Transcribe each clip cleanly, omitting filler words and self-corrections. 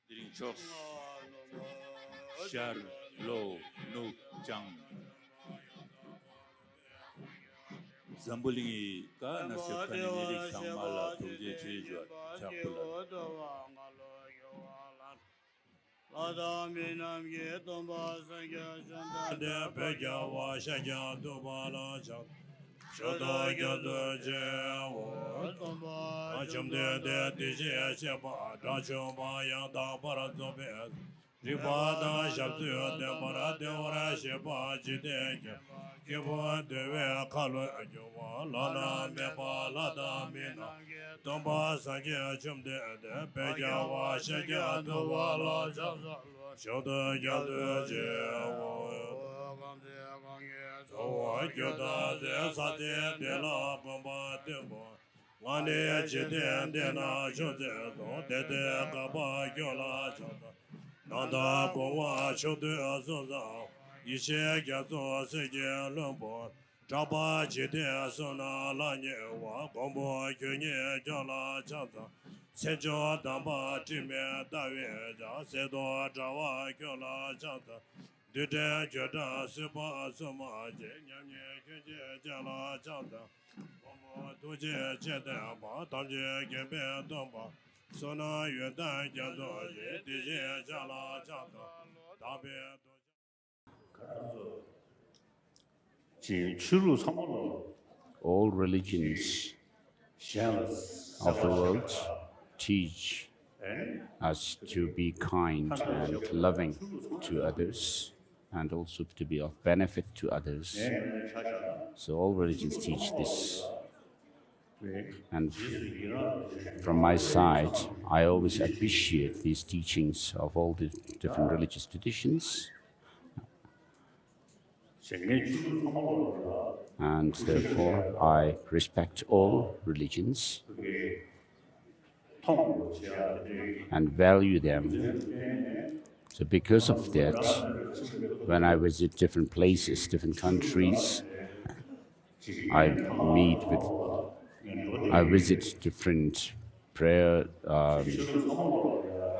Diring chok shar lo nu chang zambulingi ka na se khani nirik sangmala thuje che jwa chakula Ladakh Buddhist Association de Pejawa Shaja Dubala Chak Shoda Gyalsey Acham de Tije Shepa Dachoma Yanda Parazobe Ribada Shabdu de Para de Ora Shepa Jideke Kibo de Kalu Ajuma Lana Mepa Lada Mina Tomba Sangye Acham de Pejawa Shaja Dubala Chak Shoda Gyalsey Gyalda de Sate de la Gonpa Tembo Wane Chiten de na Shote de Gaba Gyola Chata Nanda Gowa Shote Asoza Ishe Gyaso Sege Lumbo Chapa Chite Sona Lanye Wa Gombo Kyunye Gyola Chata Sejo Damba Time Dawe Ja Sedo Jawa Gyola Chata Dede Jada Sipa Suma Nyamye Kuje Jala Chata Omo Tuje Chete Ba Tamje Gebe Domba Sona Yudan Gyado Dije Jala Chata Tabe All religions of the world teach us to be kind and loving to others and also to be of benefit to others. So all religions teach this. And from my side, I always appreciate these teachings of all the different religious traditions. And therefore, I respect all religions and value them. So because of that, when I visit different places, different countries, I visit different prayer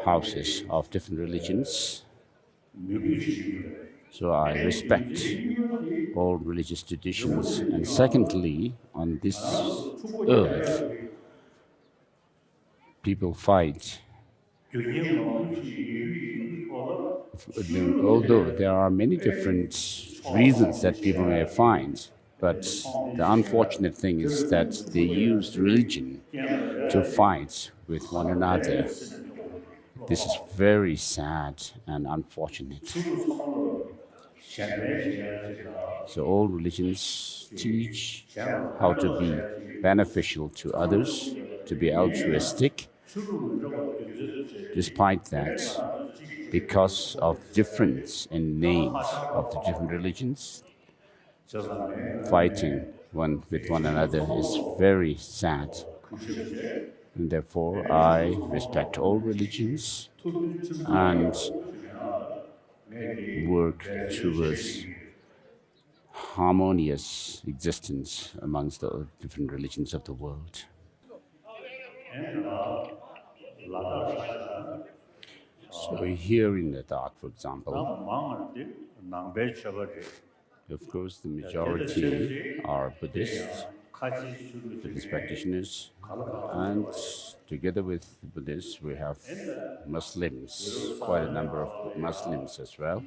houses of different religions. So I respect all religious traditions. And secondly, on this earth, people fight. Although there are many different reasons that people may find, but the unfortunate thing is that they use religion to fight with one another. This is very sad and unfortunate. So all religions teach how to be beneficial to others, to be altruistic. Despite that, because of difference in names of the different religions, fighting one with one another is very sad. And therefore, I respect all religions and work towards harmonious existence amongst the different religions of the world. So here in Ladakh, for example, of course, the majority are Buddhists, Buddhist practitioners, and together with Buddhists, we have Muslims, quite a number of Muslims as well.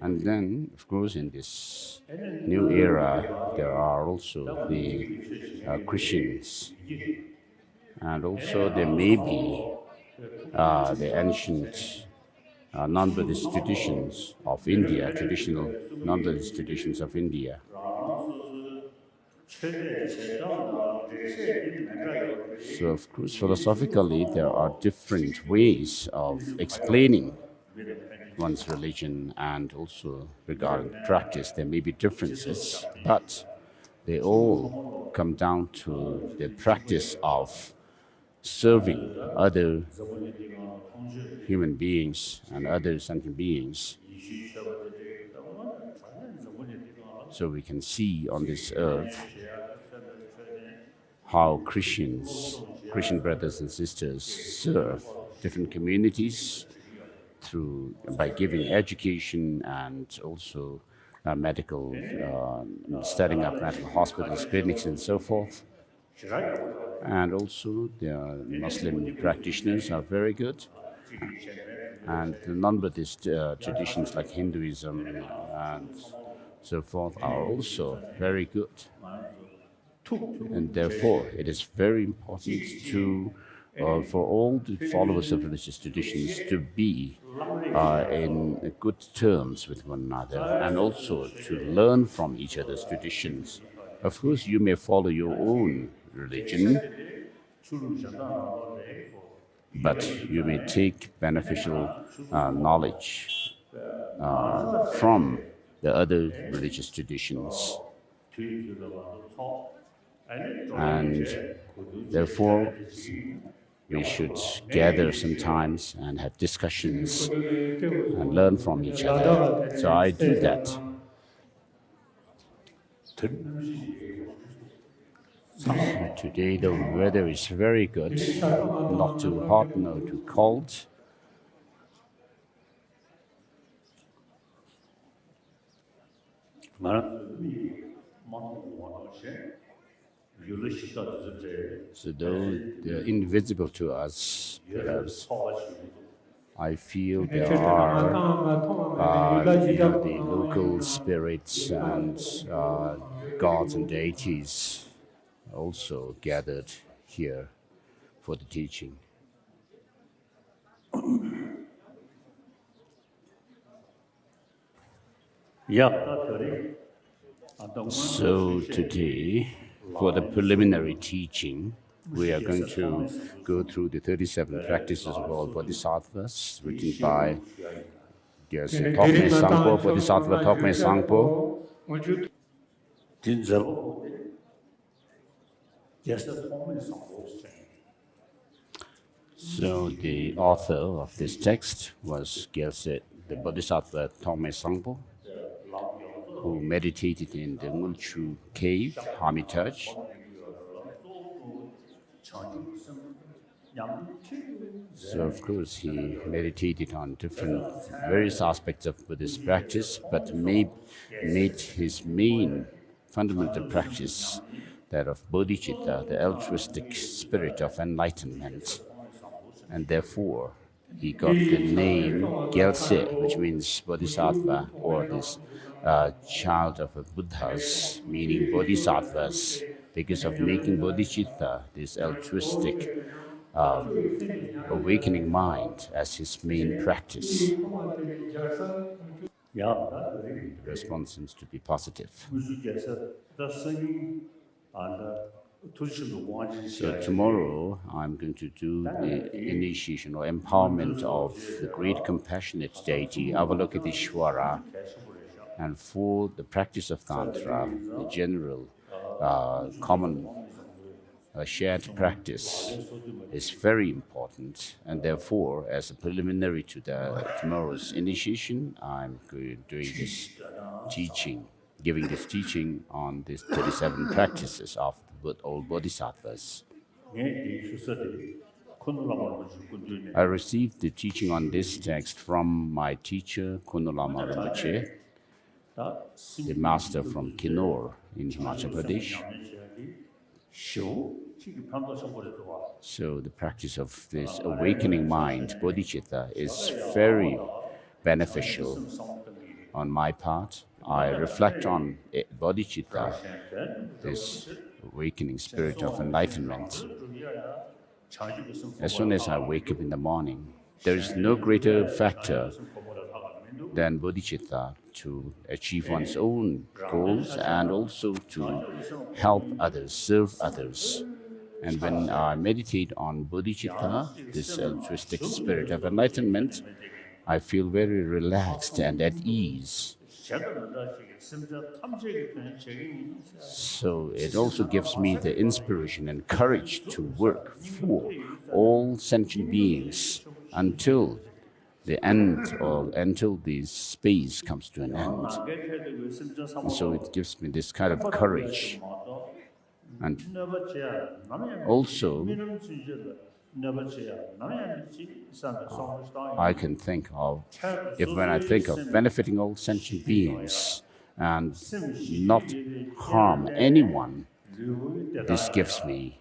And then, of course, in this new era, there are also the Christians, and also there may be the ancient non-Buddhist traditions of India, traditional non-Buddhist traditions of India. So, of course, philosophically, there are different ways of explaining one's religion, and also regarding practice, there may be differences, but they all come down to the practice of serving other human beings and other sentient beings. So we can see on this earth how Christian brothers and sisters serve different communities by giving education and also medical, setting up medical hospitals, clinics, and so forth. And also the Muslim practitioners are very good. And the non-Buddhist traditions like Hinduism and so forth are also very good. And therefore, it is very important for all the followers of religious traditions to be in good terms with one another and also to learn from each other's traditions. Of course, you may follow your own religion, but you may take beneficial knowledge from the other religious traditions. And therefore, we should gather sometimes and have discussions and learn from each other. So I do that. Today the weather is very good, not too hot, nor too cold. So though they're invisible to us, perhaps, I feel there are the local spirits and gods and deities also gathered here for the teaching. So today, for the preliminary teaching, we are going to go through the 37 practices of all Bodhisattvas written by Gyalsey Thokme Sangpo, Bodhisattva Thokme Sangpo. So the author of this text was Gyalsey, the Bodhisattva Thokme Sangpo, who meditated in the Ngulchu cave, Hermitage. So of course he meditated on various aspects of Buddhist practice, but made his main fundamental practice that of bodhicitta, the altruistic spirit of enlightenment. And therefore he got the name Gyalsey, which means Bodhisattva, or this child of a Buddhas, meaning Bodhisattvas, because of making bodhicitta, this altruistic awakening mind, as his main practice. The response seems to be positive. So tomorrow I'm going to do the initiation or empowerment of the great compassionate deity Avalokiteshvara. And for the practice of Tantra, the general common shared practice is very important, and therefore, as a preliminary to tomorrow's initiation, I'm doing this teaching, giving this teaching on these 37 practices of all Bodhisattvas. I received the teaching on this text from my teacher, Lama Rinpoche, the master from Kinnaur in Himachal Pradesh. So the practice of this awakening mind, bodhicitta, is very beneficial on my part. I reflect on bodhicitta, this awakening spirit of enlightenment. As soon as I wake up in the morning, there is no greater factor than bodhicitta to achieve one's own goals and also to help others, serve others. And when I meditate on bodhicitta, this altruistic spirit of enlightenment, I feel very relaxed and at ease. So it also gives me the inspiration and courage to work for all sentient beings until the end, or until the space comes to an end. And so it gives me this kind of courage. And also, I can think of, when I think of benefiting all sentient beings and not harm anyone, this gives me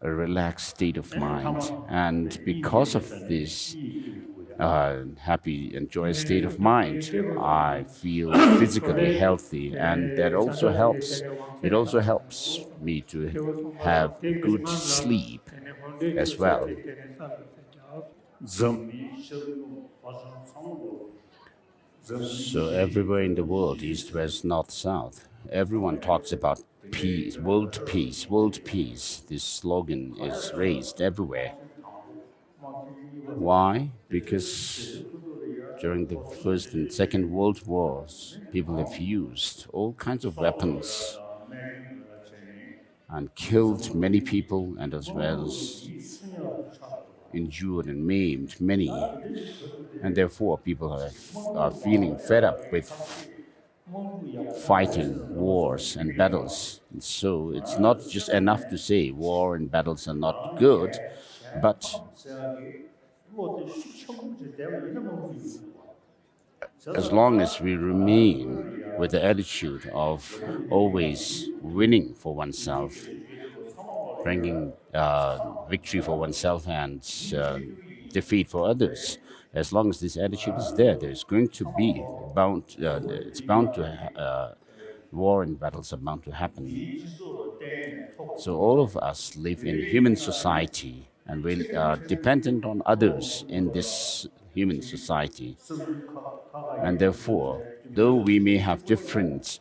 a relaxed state of mind. And because of this happy and joyous state of mind, I feel physically healthy, and that also helps. It also helps me to have good sleep as well. So everywhere in the world, east, west, north, south, everyone talks about peace, world peace, world peace. This slogan is raised everywhere. Why? Because during the First and Second World Wars, people have used all kinds of weapons and killed many people, and as well as injured and maimed many. And therefore, people are feeling fed up with fighting wars and battles. And so it's not just enough to say war and battles are not good, but as long as we remain with the attitude of always winning for oneself, bringing victory for oneself and defeat for others, as long as this attitude is there, there's going to be war and battles are bound to happen. So all of us live in human society, and we are dependent on others in this human society. And therefore, though we may have different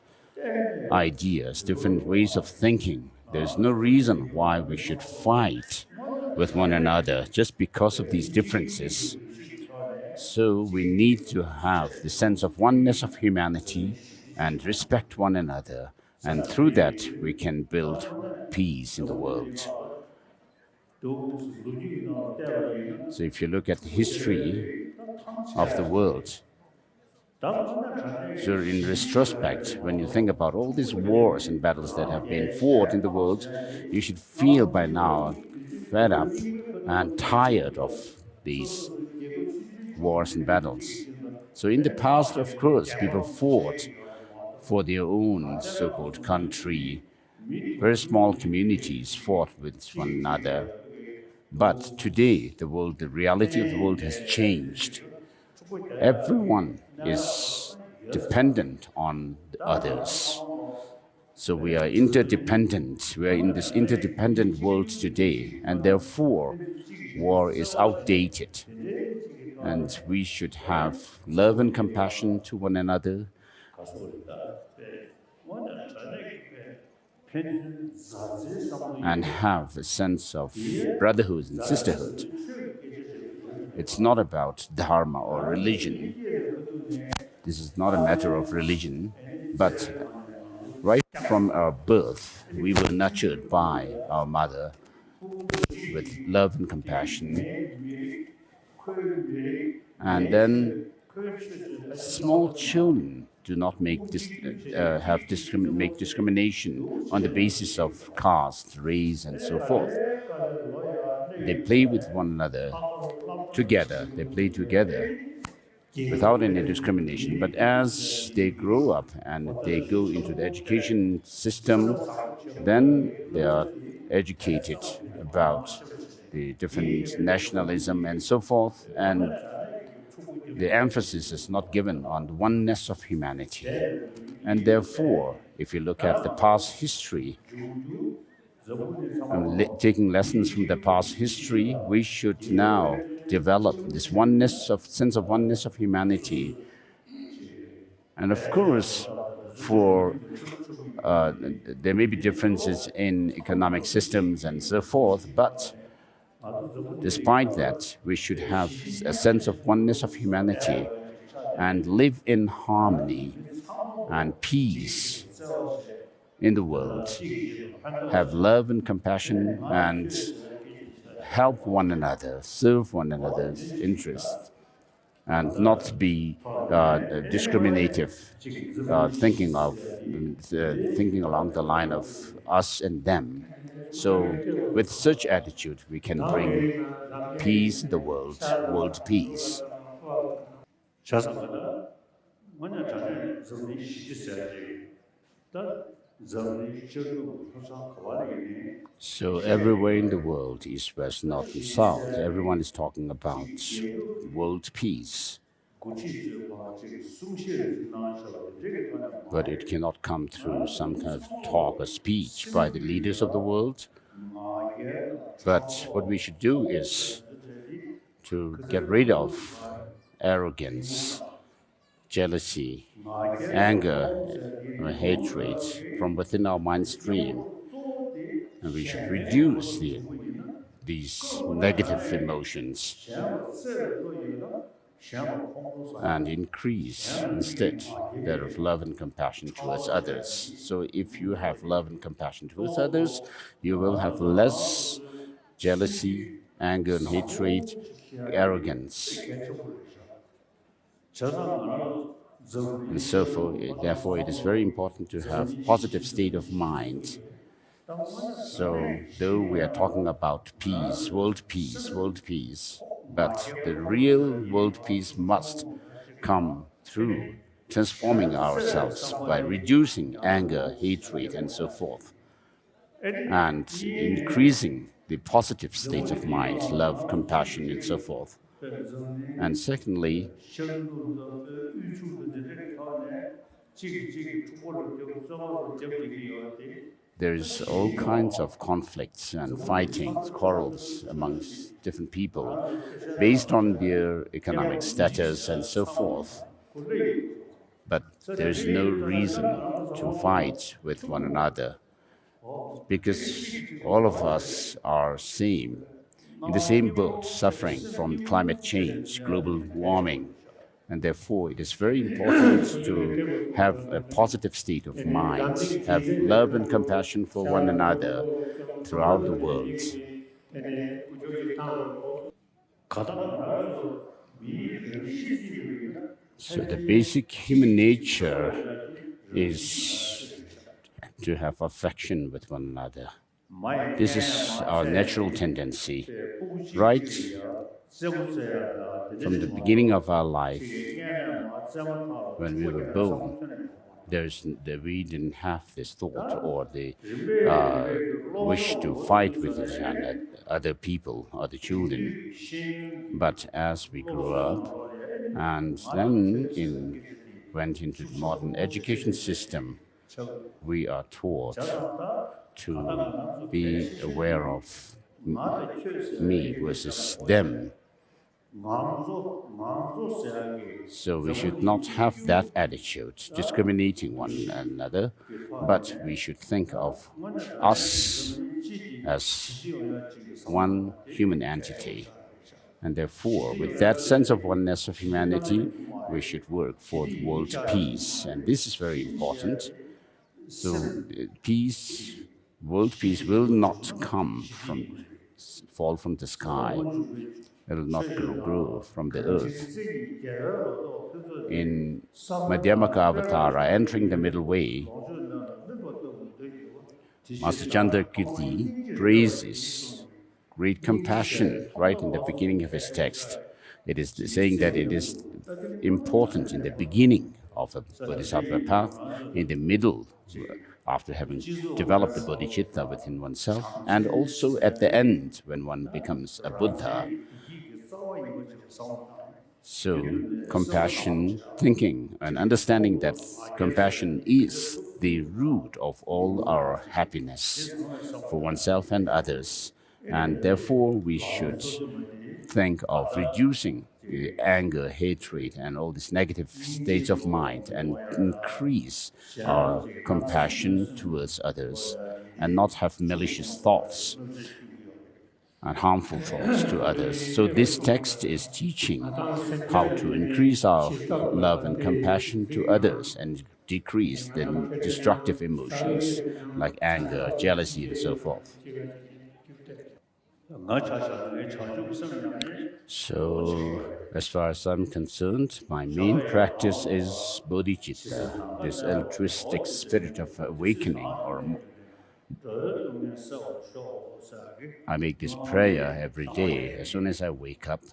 ideas, different ways of thinking, there's no reason why we should fight with one another just because of these differences. So we need to have the sense of oneness of humanity and respect one another. And through that, we can build peace in the world. So if you look at the history of the world, so in retrospect, when you think about all these wars and battles that have been fought in the world, you should feel by now fed up and tired of these wars and battles. So in the past, of course, people fought for their own so-called country. Very small communities fought with one another. But today, the reality of the world has changed. Everyone is dependent on the others. So we are interdependent. We are in this interdependent world today, and therefore, war is outdated. And we should have love and compassion to one another. And have a sense of brotherhood and sisterhood. It's not about dharma or religion. This is not a matter of religion, but right from our birth, we were nurtured by our mother with love and compassion. And then small children do not make discrimination on the basis of caste, race, and so forth. They play with one another together. They play together without any discrimination. But as they grow up and they go into the education system, then they are educated about the different nationalism and so forth, and the emphasis is not given on the oneness of humanity. And therefore, if you look at the past history, and taking lessons from the past history, we should now develop this sense of oneness of humanity. And of course, there may be differences in economic systems and so forth, but despite that, we should have a sense of oneness of humanity and live in harmony and peace in the world. Have love and compassion and help one another, serve one another's interests. and not be discriminative, thinking along the line of us and them. So with such attitude, we can bring peace in the world peace. 자상하다. 뭐냐 자네 정리 시지셔야지. 다 정리 시적으로 항상 가와리니. So everywhere in the world, east, west, north, and south, everyone is talking about world peace. But it cannot come through some kind of talk or speech by the leaders of the world. But what we should do is to get rid of arrogance, jealousy, anger, or hatred from within our mind stream. And we should reduce these negative emotions and increase instead that of love and compassion towards others. So if you have love and compassion towards others, you will have less jealousy, anger and hatred, arrogance. And so therefore it is very important to have positive state of mind. So though we are talking about peace, world peace, but the real world peace must come through transforming ourselves by reducing anger, hatred, and so forth, and increasing the positive state of mind, love, compassion, and so forth. And secondly, there is all kinds of conflicts and fightings, quarrels amongst different people based on their economic status and so forth. But there is no reason to fight with one another because all of us are in the same boat, suffering from climate change, global warming. And therefore, it is very important to have a positive state of mind, have love and compassion for one another throughout the world. So the basic human nature is to have affection with one another. This is our natural tendency, right? From the beginning of our life, when we were born, we didn't have this thought or the wish to fight with other people, other children. But as we grew up and then went into the modern education system, we are taught to be aware of me versus them. So we should not have that attitude, discriminating one another, but we should think of us as one human entity. And therefore, with that sense of oneness of humanity, we should work for the world peace. And this is very important. So world peace will not fall from the sky. It will not grow from the earth. In Madhyamaka Avatara, entering the middle way, Master Chandrakirti praises great compassion right in the beginning of his text. It is saying that it is important in the beginning of a Bodhisattva path, in the middle, after having developed the bodhicitta within oneself, and also at the end when one becomes a Buddha. So compassion, thinking and understanding that compassion is the root of all our happiness for oneself and others. And therefore we should think of reducing anger, hatred, and all these negative states of mind and increase our compassion towards others and not have malicious thoughts and harmful thoughts to others. So this text is teaching how to increase our love and compassion to others and decrease the destructive emotions like anger, jealousy, and so forth. So, as far as I'm concerned, my main practice is bodhicitta, this altruistic spirit of awakening. I make this prayer every day as soon as I wake up.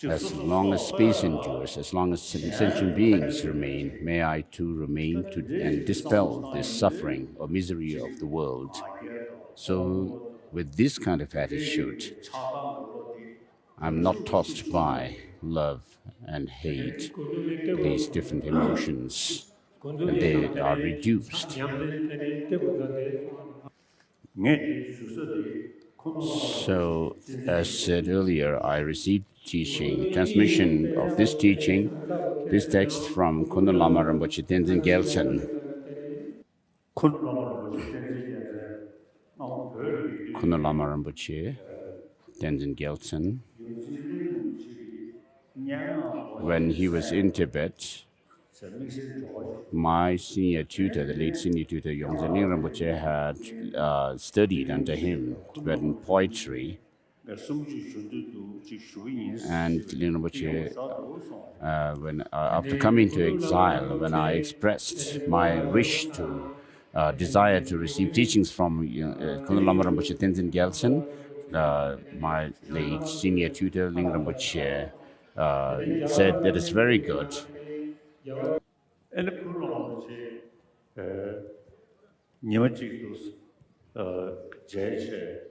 As long as space endures, as long as sentient beings remain, may I too remain and dispel this suffering or misery of the world. So, with this kind of attitude, I'm not tossed by love and hate, these different emotions, and they are reduced. So, as said earlier, I received teaching, transmission of this teaching, this text from Kundal Lama Rinpoche Tenzin Gyaltsen. Kundal Lama Rinpoche Tenzin Gyaltsen. When he was in Tibet, my senior tutor, the late senior tutor Yongzhen Ling Rinpoche, had studied under him Tibetan poetry. And Ling Rinpoche, after coming to exile, when I expressed my wish to desire to receive teachings from Kundal Lama Rinpoche Tenzin Gyaltsen, my late senior tutor Ling Rinpoche said that it's very good.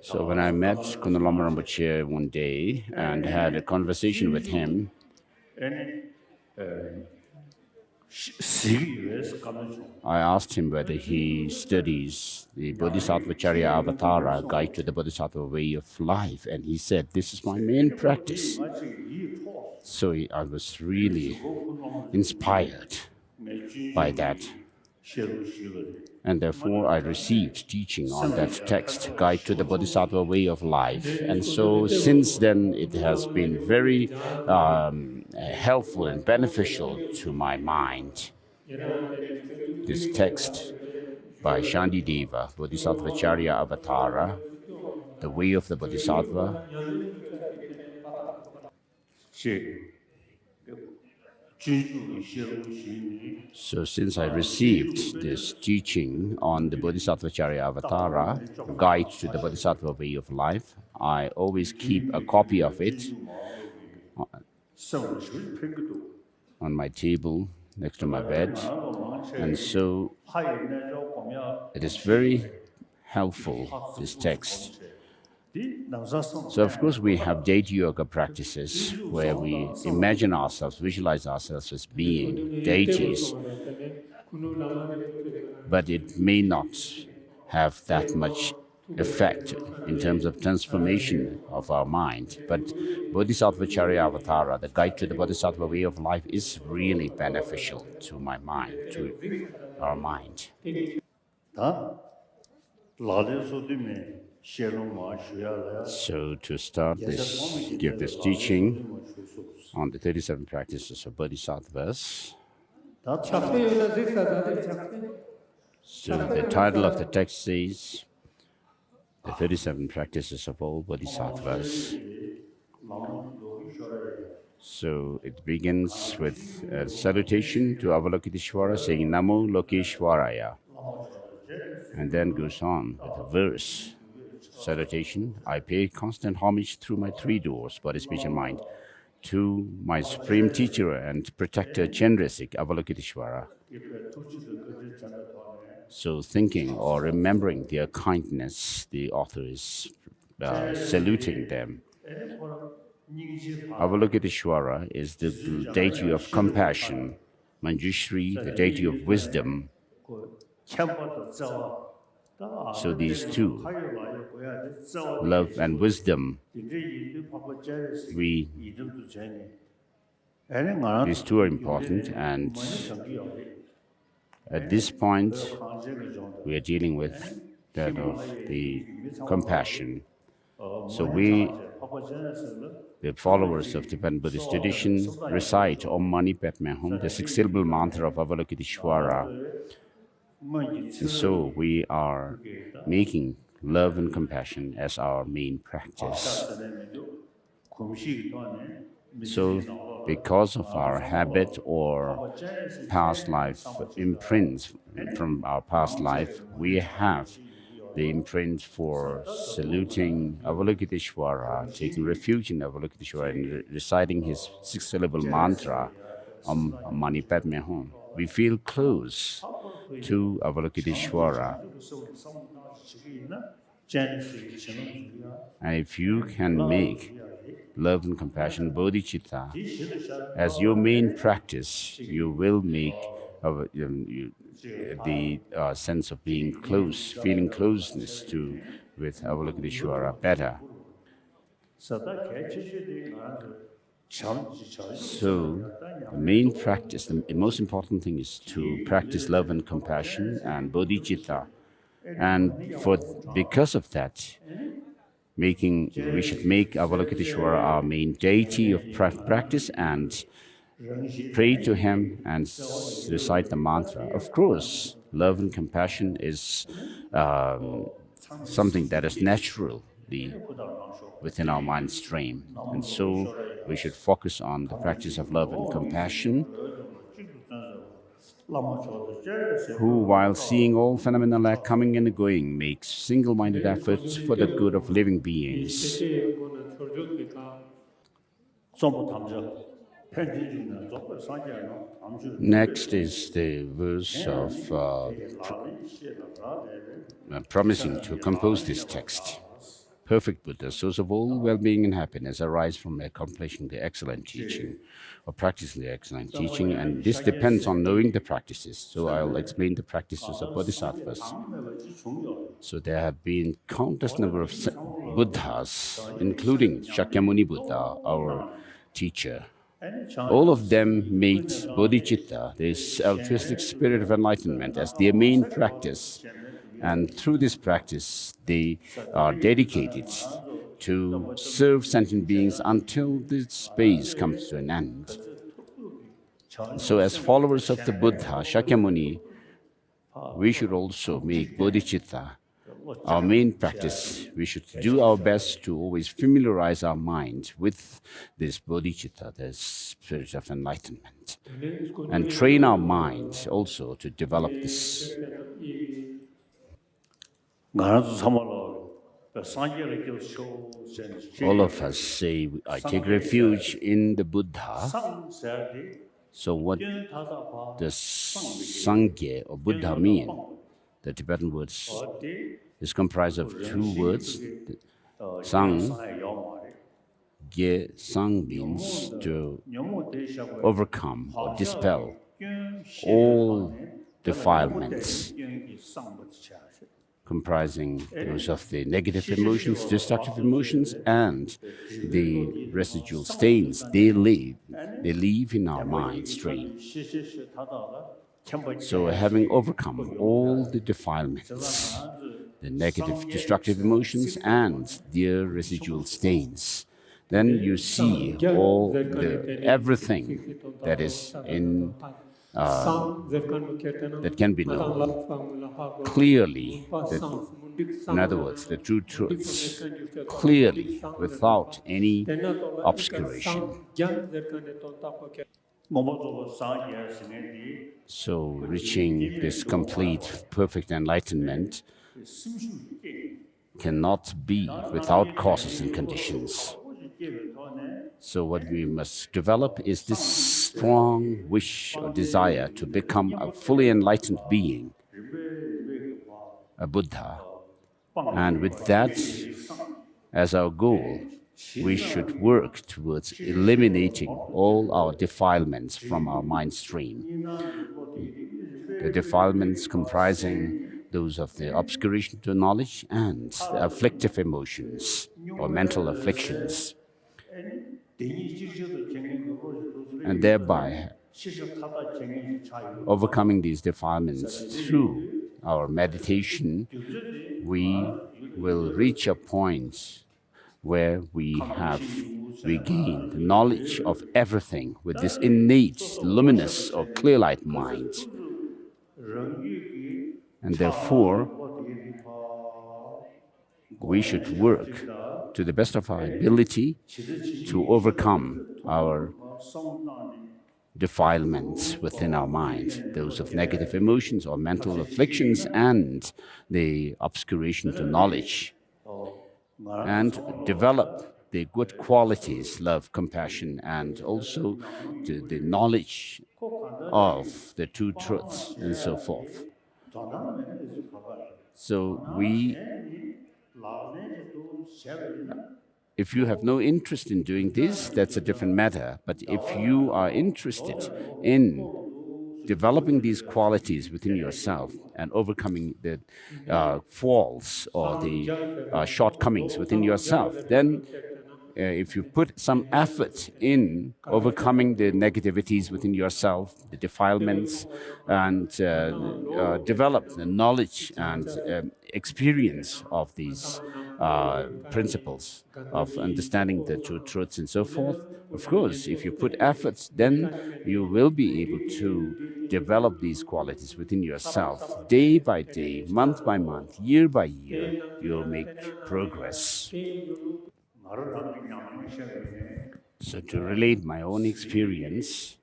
So when I met Kundal Lama Rinpoche one day and had a conversation with him, I asked him whether he studies the Bodhisattva Charya Avatara, Guide to the Bodhisattva Way of Life, and he said, this is my main practice. So I was really inspired by that. And therefore I received teaching on that text, Guide to the Bodhisattva Way of Life. And so since then it has been very helpful and beneficial to my mind. This text by Shantideva, Bodhisattva Charya Avatara, the Way of the Bodhisattva. So since I received this teaching on the Bodhisattva Charya Avatara, Guide to the Bodhisattva Way of Life, I always keep a copy of it on my table next to my bed. And so it is very helpful, this text. So of course we have deity yoga practices where we imagine ourselves, visualize ourselves as being deities, but it may not have that much effect in terms of transformation of our mind. But Bodhisattva Charya Avatara, the Guide to the Bodhisattva Way of Life, is really beneficial to my mind, to our mind. So to start this, give this teaching on the 37 practices of Bodhisattvas. So the title of the text says, the 37 practices of all Bodhisattvas. So it begins with a salutation to Avalokiteshvara saying Namo Lokeshvaraya, and then goes on with a verse. Salutation, I pay constant homage through my three doors, body, speech and mind, to my supreme teacher and protector Chendrasik Avalokiteshvara. So thinking or remembering their kindness, the author is saluting them. Avalokiteshvara is the deity of compassion, Manjushri, the deity of wisdom. So these two, love and wisdom, these two are important, and at this point we are dealing with that of the compassion. So we, the followers of Tibetan Buddhist tradition, recite Om Mani Padme Hum, the six-syllable mantra of Avalokiteshvara. And so we are making love and compassion as our main practice. So, because of our habit or past life imprints from our past life, we have the imprint for saluting Avalokiteshvara, taking refuge in Avalokiteshvara, and reciting his six-syllable mantra, Om Mani Padme Hum. We feel close to Avalokiteshvara. And if you can make love and compassion, bodhicitta, as your main practice, you will make the sense of being close, feeling closeness to with Avalokiteshvara better. So, the main practice, the most important thing is to practice love and compassion and bodhicitta. And because of that, we should make Avalokiteshvara our main deity of practice and pray to him and recite the mantra. Of course, love and compassion is something that is naturally within our mind stream. And so we should focus on the practice of love and compassion, who, while seeing all phenomena coming and going, makes single-minded efforts for the good of living beings. Next is the verse of promising to compose this text. Perfect Buddha, source of all well-being and happiness, arise from accomplishing the excellent teaching or practicing the excellent teaching, and this depends on knowing the practices. So I'll explain the practices of Bodhisattvas. So there have been countless number of Buddhas, including Shakyamuni Buddha, our teacher. All of them made bodhicitta, this altruistic spirit of enlightenment, as their main practice. And through this practice, they are dedicated to serve sentient beings until this space comes to an end. So as followers of the Buddha, Shakyamuni, we should also make bodhicitta our main practice. We should do our best to always familiarize our mind with this bodhicitta, the spirit of enlightenment, and train our minds also to develop this. All of us say, I take refuge in the Buddha. So what does Sangye or Buddha mean? The Tibetan words is comprised of two words. Sang, Gye, Sang means to overcome or dispel all defilements, comprising those of the negative emotions, destructive emotions, and the residual stains they leave in our mind stream. So having overcome all the defilements, the negative destructive emotions and their residual stains, then you see everything that is in that can be known clearly. In other words, the true truths clearly, without any obscuration. So, reaching this complete, perfect enlightenment cannot be without causes and conditions. So what we must develop is this strong wish or desire to become a fully enlightened being, a Buddha. And with that as our goal, we should work towards eliminating all our defilements from our mind stream. The defilements comprising those of the obscuration to knowledge and the afflictive emotions or mental afflictions. And thereby overcoming these defilements through our meditation, we will reach a point where we have regained the knowledge of everything with this innate, luminous or clear-light mind. And therefore, we should work to the best of our ability to overcome our defilements within our mind, those of negative emotions or mental afflictions, and the obscuration to knowledge, and develop the good qualities, love, compassion, and also the knowledge of the two truths and so forth. So if you have no interest in doing this, that's a different matter. But if you are interested in developing these qualities within yourself and overcoming the faults or the shortcomings within yourself, then if you put some effort in overcoming the negativities within yourself, the defilements, and develop the knowledge and experience of these principles of understanding the true truths and so forth, of course, if you put efforts, then you will be able to develop these qualities within yourself. Day by day, month by month, year by year, you'll make progress. So to relate my own experience,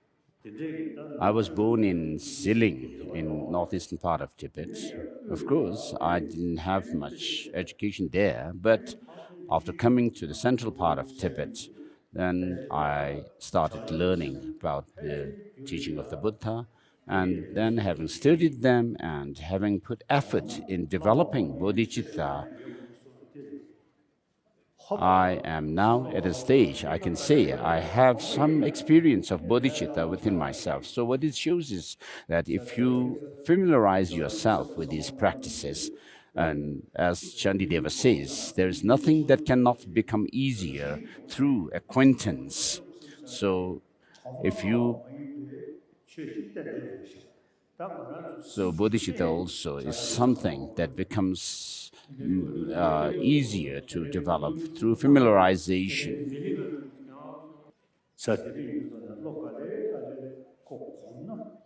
I was born in Ziling in northeastern part of Tibet. Of course, I didn't have much education there, but after coming to the central part of Tibet, then I started learning about the teaching of the Buddha, and then having studied them and having put effort in developing bodhicitta, I am now at a stage I can say I have some experience of bodhicitta within myself. So what it shows is that if you familiarize yourself with these practices, and as Chandideva says, there is nothing that cannot become easier through acquaintance. So if you so bodhicitta also is something that becomes easier to develop through familiarization.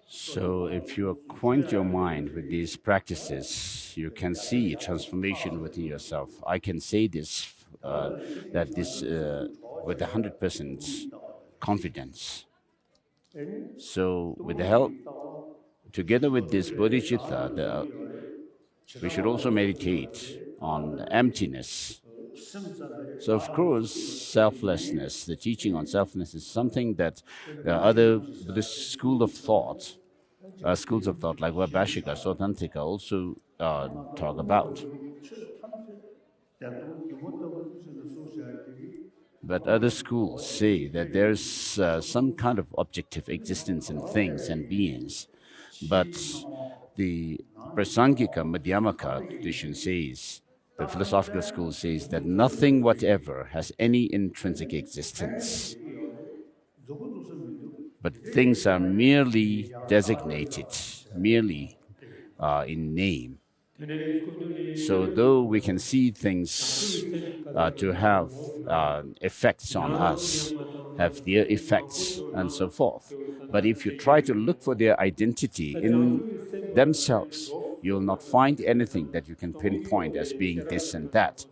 So if you acquaint your mind with these practices, you can see transformation within yourself. I can say this, that this with 100% confidence. So with the help, together with this bodhicitta, we should also meditate on emptiness. So of course, selflessness, the teaching on selflessness is something that other Buddhist schools of thought like Vaibhashika, Sautantika also talk about. But other schools say that there's some kind of objective existence in things and beings. But the Prasangika Madhyamaka tradition says, the philosophical school says that nothing whatever has any intrinsic existence. But things are merely designated, merely in name. So though we can see things to have effects on us, have their effects and so forth, but if you try to look for their identity in themselves, you will not find anything that you can pinpoint as being this and that.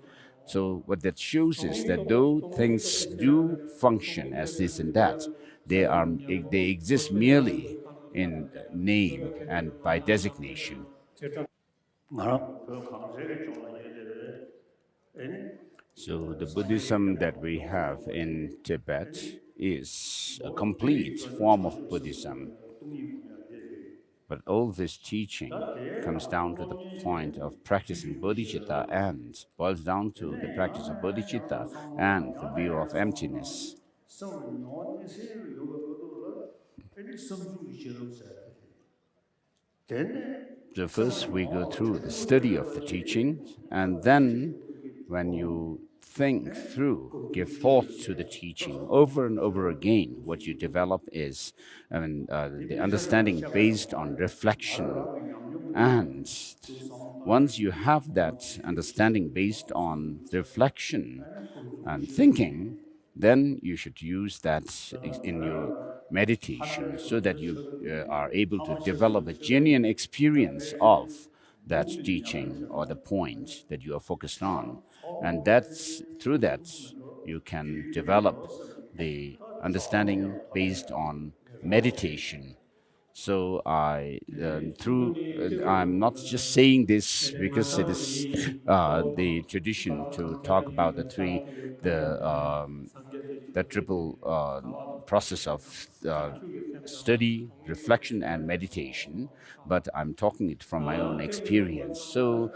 So what that shows is that though things do function as this and that, they exist merely in name and by designation. So the Buddhism that we have in Tibet is a complete form of Buddhism. But all this teaching comes down to the point of practicing bodhicitta and boils down to the practice of bodhicitta and the view of emptiness. So first we go through the study of the teaching, and then when you think through, give thought to the teaching over and over again, what you develop is the understanding based on reflection. And once you have that understanding based on reflection and thinking, then you should use that in your meditation so that you are able to develop a genuine experience of that teaching or the point that you are focused on. And that's through that you can develop the understanding based on meditation. So I'm not just saying this because it is the tradition to talk about the the triple process of study, reflection, and meditation, but I'm talking it from my own experience. So,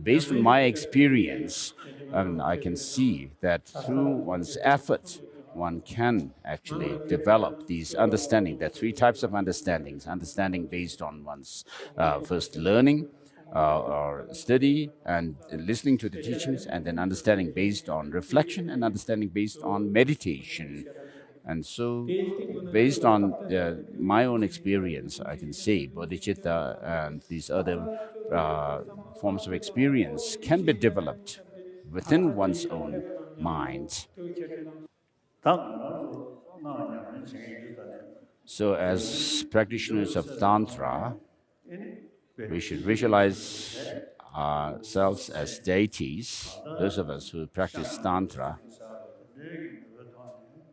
based on my experience, I can see that through one's effort, one can actually develop these understanding. There are three types of understandings: understanding based on one's first learning, or study and listening to the teachings, and then understanding based on reflection, and understanding based on meditation. And so, based on my own experience, I can say bodhicitta and these other uh, forms of experience can be developed within one's own mind. So, as practitioners of Tantra, we should visualize ourselves as deities. Those of us who practice Tantra,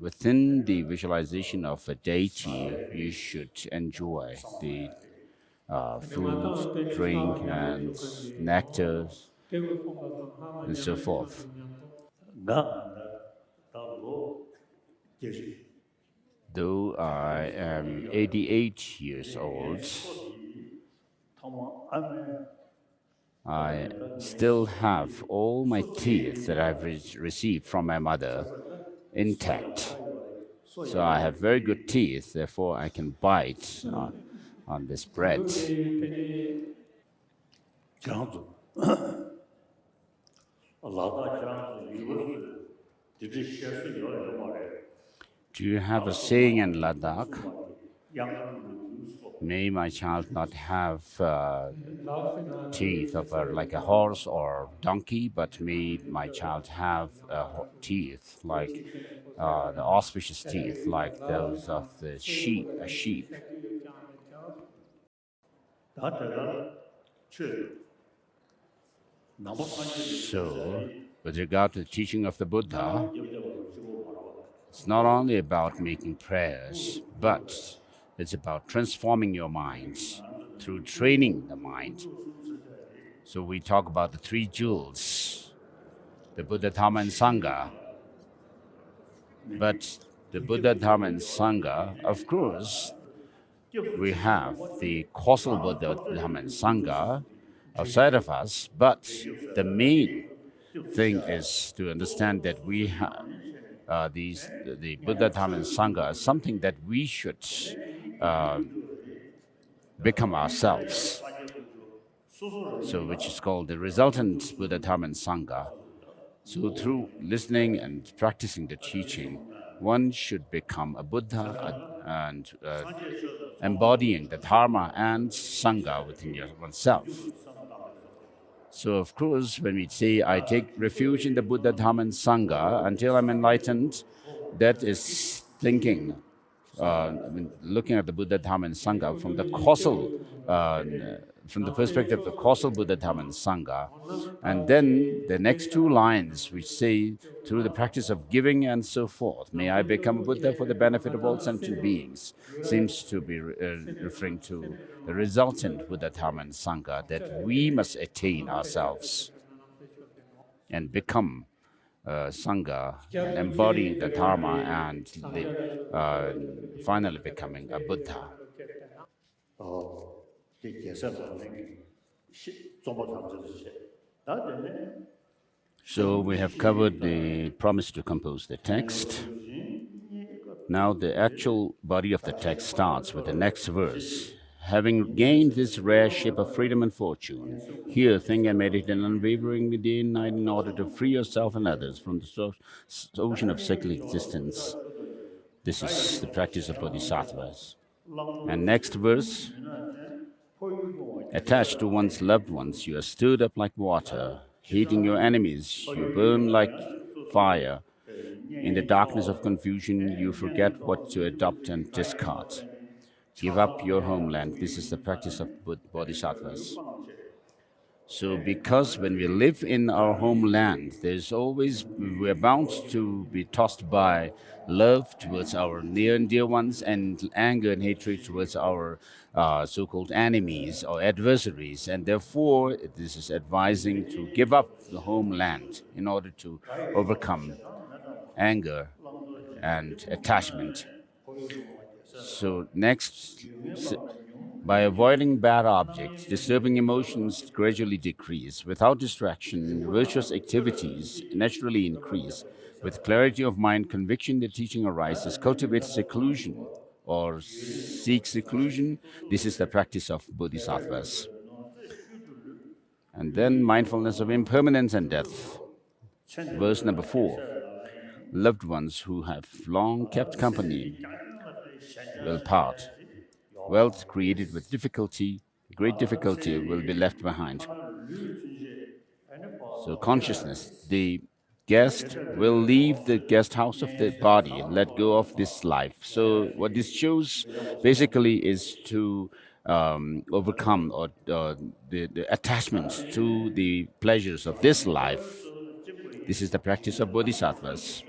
within the visualization of a deity, you should enjoy the food, drink, and nectar, and so forth. Though I am 88 years old, I still have all my teeth that I've received from my mother intact. So I have very good teeth, therefore I can bite on this bread. Do you have a saying in Ladakh? May my child not have teeth of like a horse or donkey, but may my child have teeth like the auspicious teeth, like those of the sheep, a sheep. So, with regard to the teaching of the Buddha, it's not only about making prayers, but it's about transforming your minds through training the mind. So we talk about the three jewels, the Buddha, Dhamma, and Sangha. But the Buddha, Dhamma, and Sangha, of course, we have the causal Buddha, Dhamma, and Sangha outside of us, but the main thing is to understand that we have the Buddha, Dhamma, and Sangha is something that we should become ourselves. So, which is called the resultant Buddha, Dhamma, and Sangha. So, through listening and practicing the teaching, one should become a Buddha and embodying the Dharma and Sangha within oneself. So, of course, when we say, I take refuge in the Buddha, Dhamma, and Sangha until I'm enlightened, that is thinking, looking at the Buddha, Dhamma, and Sangha from the causal, from the perspective of the causal Buddha, Dhamma, and Sangha. And then the next two lines, which say, through the practice of giving and so forth, may I become a Buddha for the benefit of all sentient beings, seems to be referring to the resultant Buddha, Dhamma, and Sangha that we must attain ourselves and become Sangha, embodying the Dharma and finally becoming a Buddha. So we have covered the promise to compose the text. Now the actual body of the text starts with the next verse. Having gained this rare ship of freedom and fortune, here think and meditate unwaveringly day and night in order to free yourself and others from the ocean of cyclic existence. This is the practice of Bodhisattvas. And next verse, attached to one's loved ones, you are stirred up like water. Hating your enemies, you burn like fire. In the darkness of confusion, you forget what to adopt and discard. Give up your homeland. This is the practice of Bodhisattvas. So, because when we live in our homeland, we're bound to be tossed by love towards our near and dear ones and anger and hatred towards our so called enemies or adversaries. And therefore, this is advising to give up the homeland in order to overcome anger and attachment. So, next, by avoiding bad objects, disturbing emotions gradually decrease. Without distraction, virtuous activities naturally increase. With clarity of mind, conviction, the teaching arises. Cultivate seclusion or seek seclusion. This is the practice of bodhisattvas. And then mindfulness of impermanence and death. Verse number 4. Loved ones who have long kept company will part. Wealth created with difficulty, great difficulty, will be left behind. So, consciousness, the guest will leave the guest house of the body, let go of this life. So, what this shows basically is to overcome the attachments to the pleasures of this life. This is the practice of bodhisattvas.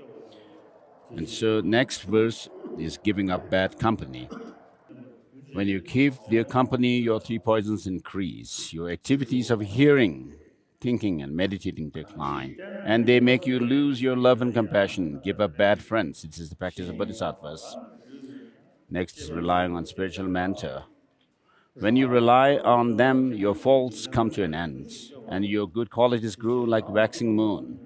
And so, next verse is giving up bad company. When you keep their company, your three poisons increase. Your activities of hearing, thinking, and meditating decline. And they make you lose your love and compassion. Give up bad friends. This is the practice of bodhisattvas. Next is relying on spiritual mentor. When you rely on them, your faults come to an end, and your good qualities grow like waxing moon.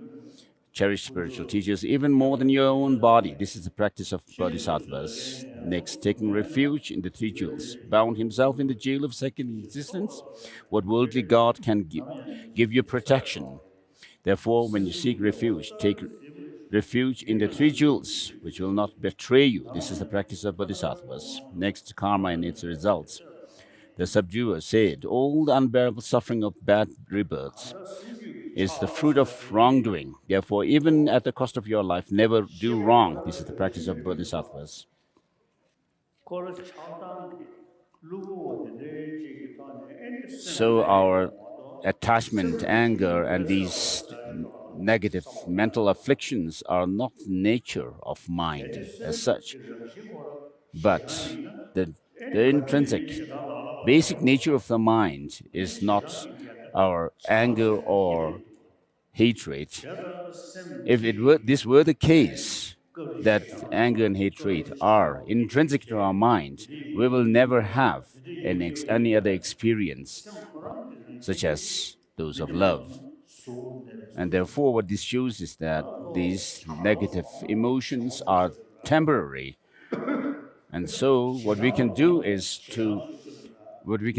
Cherish spiritual teachers even more than your own body. This is the practice of bodhisattvas. Next, taking refuge in the three jewels. Bound himself in the jail of second existence, what worldly God can give you protection. Therefore, when you seek refuge, take refuge in the three jewels, which will not betray you. This is the practice of bodhisattvas. Next, karma and its results. The subduer said, all the unbearable suffering of bad rebirths is the fruit of wrongdoing. Therefore, even at the cost of your life, never do wrong. This is the practice of bodhisattvas. So, our attachment, anger, and these negative mental afflictions are not the nature of mind as such, but the intrinsic, basic nature of the mind is not our anger or hatred. If this were the case, that anger and hatred are intrinsic to our mind, we will never have any other experience such as those of love. And therefore, what this shows is that these negative emotions are temporary. And so, what we can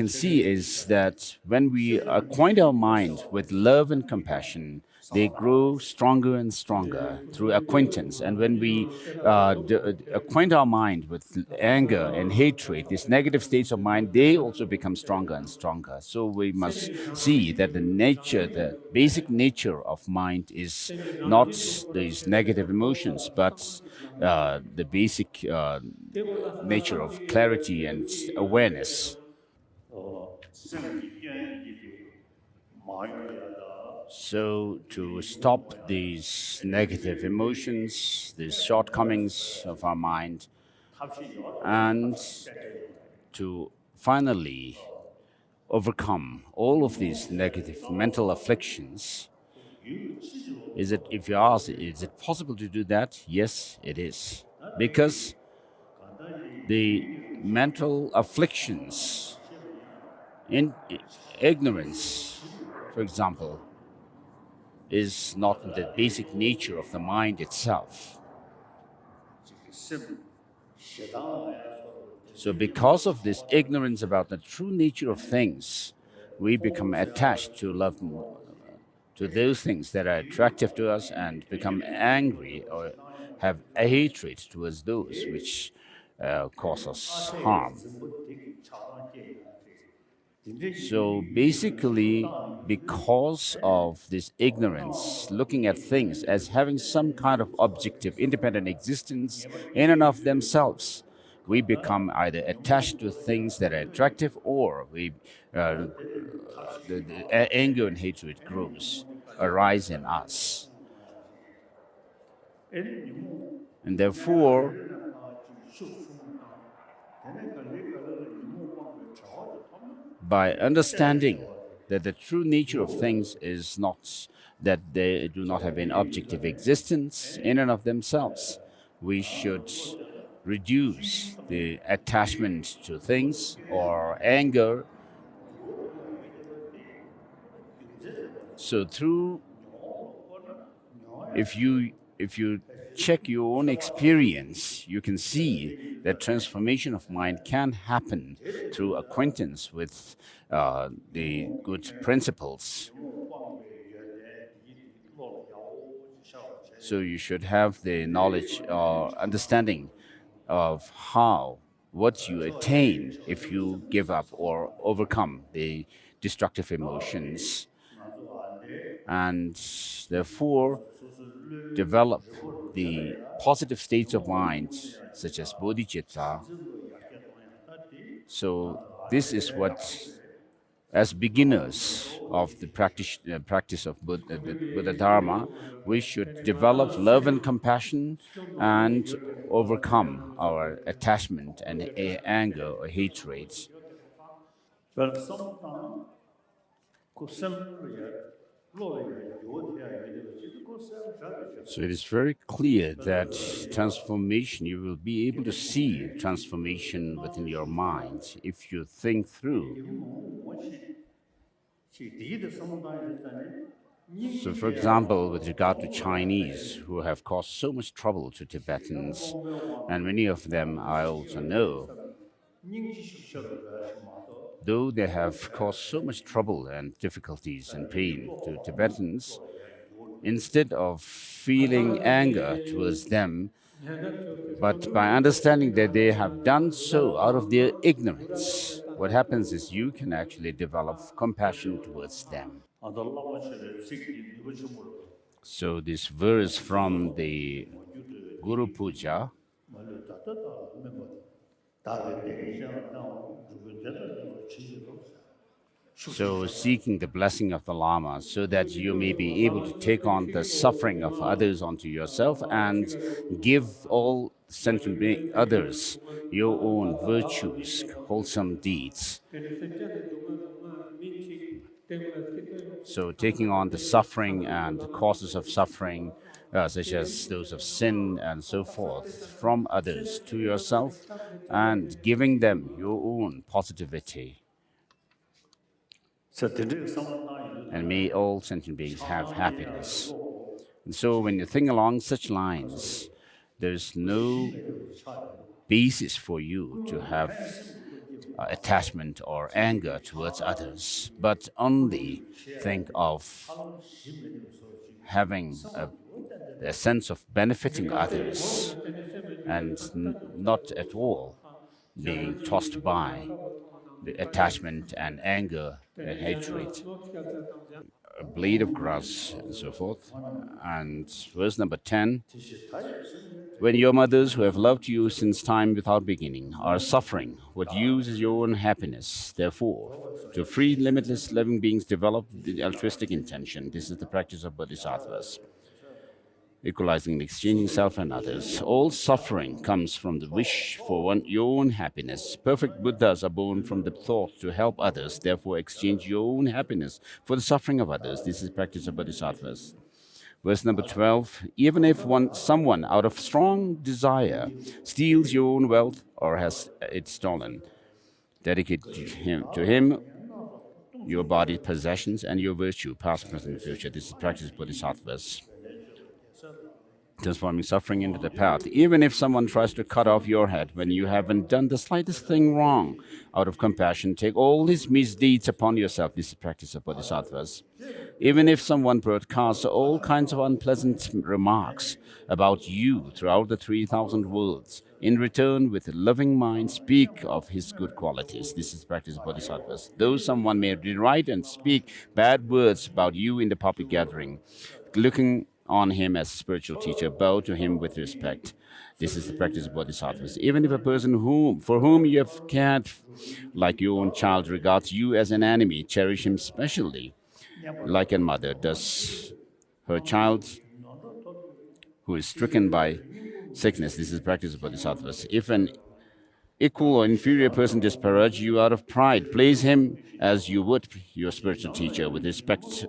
see is that when we acquaint our mind with love and compassion, they grow stronger and stronger through acquaintance. And when we acquaint our mind with anger and hatred, these negative states of mind, they also become stronger and stronger. So we must see that the basic nature of mind is not these negative emotions, but the basic nature of clarity and awareness. So, to stop these negative emotions, these shortcomings of our mind, and to finally overcome all of these negative mental afflictions, if you ask, is it possible to do that? Yes, it is. Because the mental afflictions, in ignorance, for example, is not the basic nature of the mind itself. So, because of this ignorance about the true nature of things, we become attached to love, to those things that are attractive to us, and become angry or have a hatred towards those which cause us harm. So basically, because of this ignorance, looking at things as having some kind of objective, independent existence in and of themselves, we become either attached to things that are attractive, or the anger and hatred grows, arise in us. And therefore, by understanding that the true nature of things is not that they do not have an objective existence in and of themselves, we should reduce the attachment to things or anger. So if you check your own experience, you can see that transformation of mind can happen through acquaintance with the good principles. So you should have the knowledge or understanding of what you attain if you give up or overcome the destructive emotions, and therefore develop the positive states of mind such as bodhicitta. So this is what, as beginners of the practice of the Buddha Dharma, we should develop love and compassion and overcome our attachment and anger or hatred. So it is very clear that transformation, you will be able to see transformation within your mind if you think through. So, for example, with regard to Chinese, who have caused so much trouble to Tibetans, and many of them I also know, though they have caused so much trouble and difficulties and pain to Tibetans, instead of feeling anger towards them, but by understanding that they have done so out of their ignorance, what happens is you can actually develop compassion towards them. So this verse from the Guru Puja, so seeking the blessing of the Lama so that you may be able to take on the suffering of others onto yourself and give all sentient others your own virtues, wholesome deeds. So taking on the suffering and the causes of suffering, such as those of sin and so forth, from others to yourself, and giving them your own positivity. And may all sentient beings have happiness. And so when you think along such lines, there's no basis for you to have attachment or anger towards others, but only think of having a sense of benefiting others and not at all being tossed by the attachment and anger and hatred, a blade of grass, and so forth. And verse number 10, when your mothers who have loved you since time without beginning are suffering, what use is your own happiness? Therefore, to free limitless living beings, develop the altruistic intention. This is the practice of Bodhisattvas, equalizing and exchanging self and others. All suffering comes from the wish for your own happiness. Perfect Buddhas are born from the thought to help others. Therefore, exchange your own happiness for the suffering of others. This is the practice of Bodhisattvas. Verse number 12, even if someone out of strong desire steals your own wealth or has it stolen, dedicate to him your body, possessions, and your virtue, past, present, and future. This is the practice of Bodhisattvas, transforming suffering into the path. Even if someone tries to cut off your head when you haven't done the slightest thing wrong, out of compassion, take all his misdeeds upon yourself. This is the practice of Bodhisattvas. Even if someone broadcasts all kinds of unpleasant remarks about you throughout the 3,000 worlds, in return, with a loving mind, speak of his good qualities. This is the practice of Bodhisattvas. Though someone may deride and speak bad words about you in the public gathering, looking on him as a spiritual teacher, bow to him with respect. This is the practice of bodhisattvas. Even if a person for whom you have cared like your own child regards you as an enemy, cherish him specially, like a mother does her child who is stricken by sickness. This is the practice of bodhisattvas. If an equal or inferior person disparage you out of pride, place him as you would your spiritual teacher with respect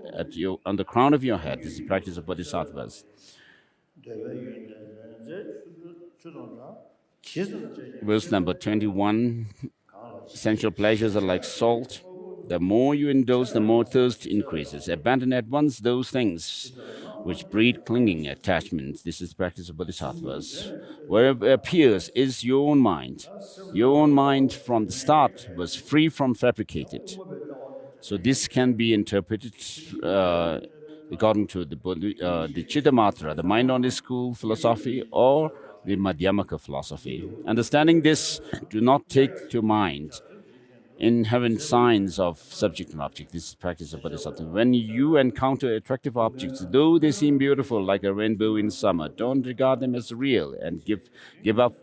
on the crown of your head. This is the practice of bodhisattvas. Verse number 21, sensual pleasures are like salt. The more you indulge, the more thirst increases. Abandon at once those things which breed clinging attachments. This is the practice of bodhisattvas. Wherever appears is your own mind. Your own mind from the start was free from fabricated. So this can be interpreted according to the Chittamatra, the mind only school philosophy, or the Madhyamaka philosophy. Understanding this, do not take to mind inherent signs of subject and object. This is practice of bodhisattva. When you encounter attractive objects, though they seem beautiful like a rainbow in summer, don't regard them as real and give up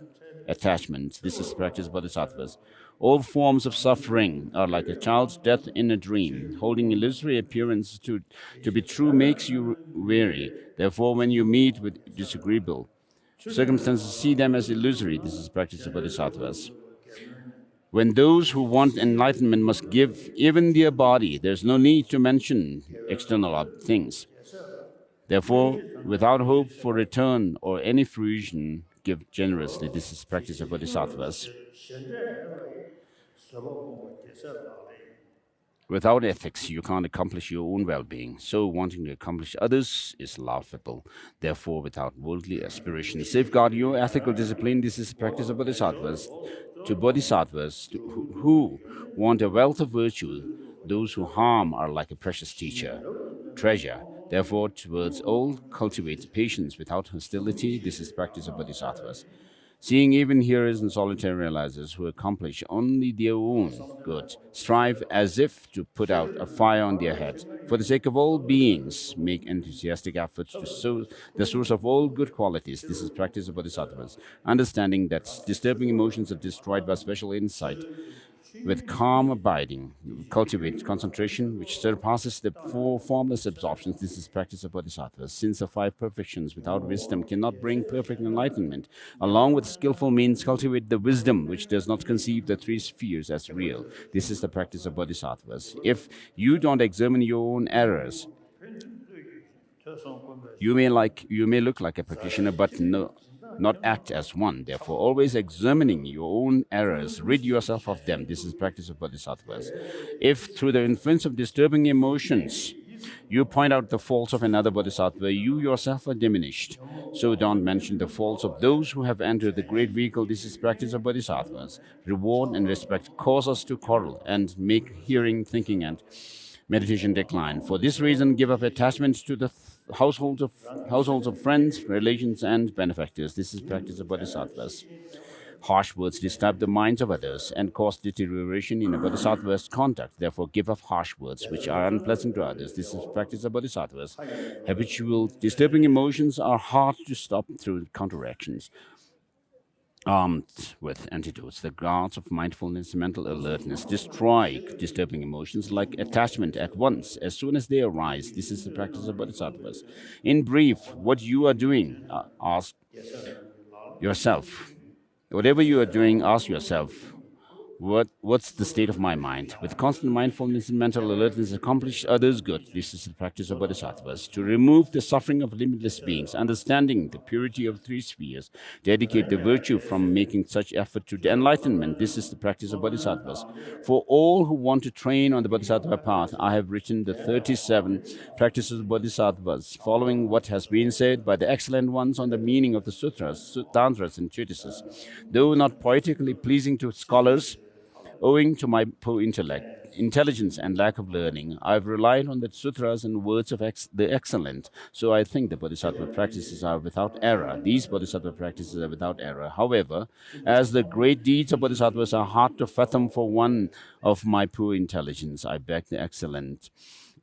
attachment. This is practice of bodhisattvas. All forms of suffering are like a child's death in a dream. Holding illusory appearance to be true makes you weary. Therefore, when you meet with disagreeable circumstances, see them as illusory. This is practice of bodhisattvas. When those who want enlightenment must give even their body, there's no need to mention external things. Therefore, without hope for return or any fruition, give generously. This is practice of bodhisattvas. Without ethics, you can't accomplish your own well-being. So wanting to accomplish others is laughable. Therefore, without worldly aspiration, safeguard your ethical discipline. This is the practice of bodhisattvas. To bodhisattvas who want a wealth of virtue, those who harm are like a precious treasure. Therefore, towards all, cultivate patience without hostility. This is the practice of bodhisattvas. Seeing even hearers and solitary realizers who accomplish only their own good, strive as if to put out a fire on their head. For the sake of all beings, make enthusiastic efforts to sow the source of all good qualities. This is practice of bodhisattvas. Understanding that disturbing emotions are destroyed by special insight. With calm abiding, cultivate concentration, which surpasses the four formless absorptions. This is practice of bodhisattvas. Since the five perfections without wisdom cannot bring perfect enlightenment, along with skillful means, cultivate the wisdom which does not conceive the three spheres as real. This is the practice of bodhisattvas. If you don't examine your own errors, you may look like a practitioner, but not act as one. Therefore, always examining your own errors, rid yourself of them. This is practice of bodhisattvas. If through the influence of disturbing emotions, you point out the faults of another bodhisattva, you yourself are diminished. So don't mention the faults of those who have entered the great vehicle. This is practice of bodhisattvas. Reward and respect cause us to quarrel and make hearing, thinking, and meditation decline. For this reason, give up attachment to the households of friends, relations, and benefactors. This is practice of bodhisattvas. Harsh words disturb the minds of others and cause deterioration in a bodhisattva's conduct. Therefore, give up harsh words which are unpleasant to others. This is practice of bodhisattvas. Habitual disturbing emotions are hard to stop through counteractions. Armed with antidotes, the guards of mindfulness and mental alertness destroy disturbing emotions like attachment at once, as soon as they arise. This is the practice of bodhisattvas. In brief, what you are doing, ask yourself. Whatever you are doing, ask yourself, what's the state of my mind? With constant mindfulness and mental alertness, accomplish others' good. This is the practice of bodhisattvas. To remove the suffering of limitless beings, understanding the purity of three spheres, dedicate the virtue from making such effort to the enlightenment. This is the practice of bodhisattvas. For all who want to train on the bodhisattva path, I have written the 37 practices of bodhisattvas, following what has been said by the excellent ones on the meaning of the sutras, tantras, and treatises. Though not poetically pleasing to scholars, owing to my poor intelligence and lack of learning, I've relied on the sutras and words of the excellent. So I think the bodhisattva practices are without error. These bodhisattva practices are without error. However, as the great deeds of bodhisattvas are hard to fathom for one of my poor intelligence, I beg the excellent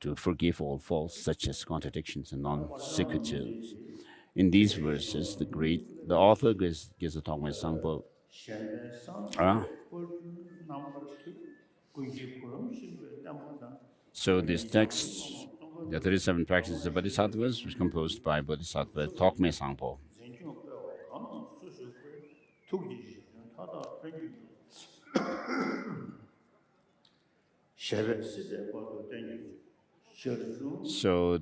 to forgive all faults such as contradictions and non sequiturs. In these verses, the author Gyalsey Thokme Sangpo so this text, the 37 practices of Bodhisattvas, was composed by Bodhisattva Thokme Sangpo. So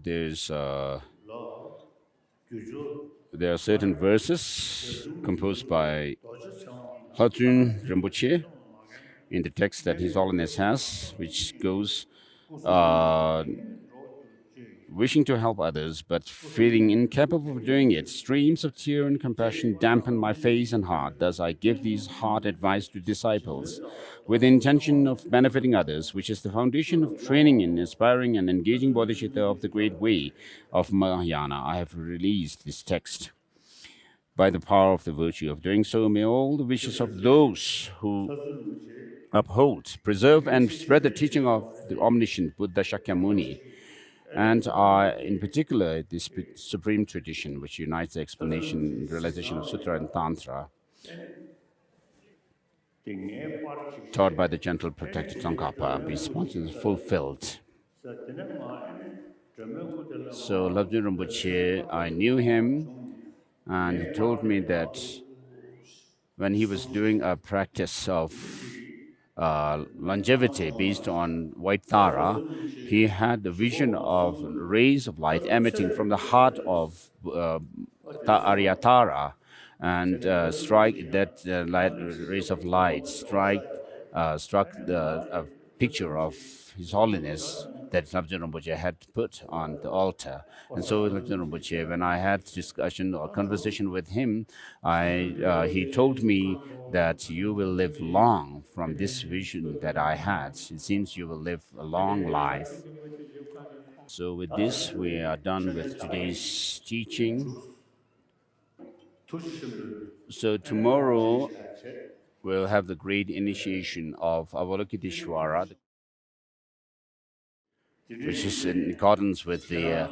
there are certain verses composed by Hlatun Rinpoche in the text that His Holiness has, which goes wishing to help others, but feeling incapable of doing it. Streams of tear and compassion dampen my face and heart. Thus I give these hard advice to disciples with the intention of benefiting others, which is the foundation of training in inspiring and engaging Bodhisattva of the great way of Mahayana. I have released this text. By the power of the virtue of doing so, may all the wishes of those who uphold, preserve, and spread the teaching of the omniscient Buddha Shakyamuni, and in particular this supreme tradition which unites the explanation and realization of Sutra and Tantra, taught by the gentle protected Tsongkhapa, be sponsored and fulfilled. So Labdul Rinpoche, I knew him, and he told me that when he was doing a practice of longevity based on white Tara, he had the vision of rays of light emitting from the heart of Arya Tara, and strike that rays of light struck the picture of His Holiness that Labdul Rinpoche had put on the altar. And so Labdul Rinpoche, when I had discussion or conversation with him, he told me that you will live long from this vision that I had. It seems you will live a long life. So with this, we are done with today's teaching. So tomorrow, we'll have the great initiation of Avalokiteshvara, which is in accordance with the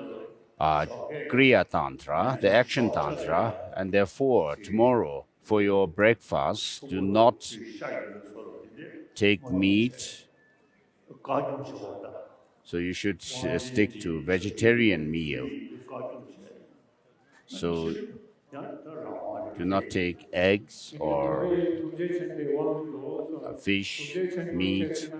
Kriya Tantra, the action Tantra, and therefore tomorrow for your breakfast, do not take meat. So you should stick to vegetarian meal. So do not take eggs or fish, meat.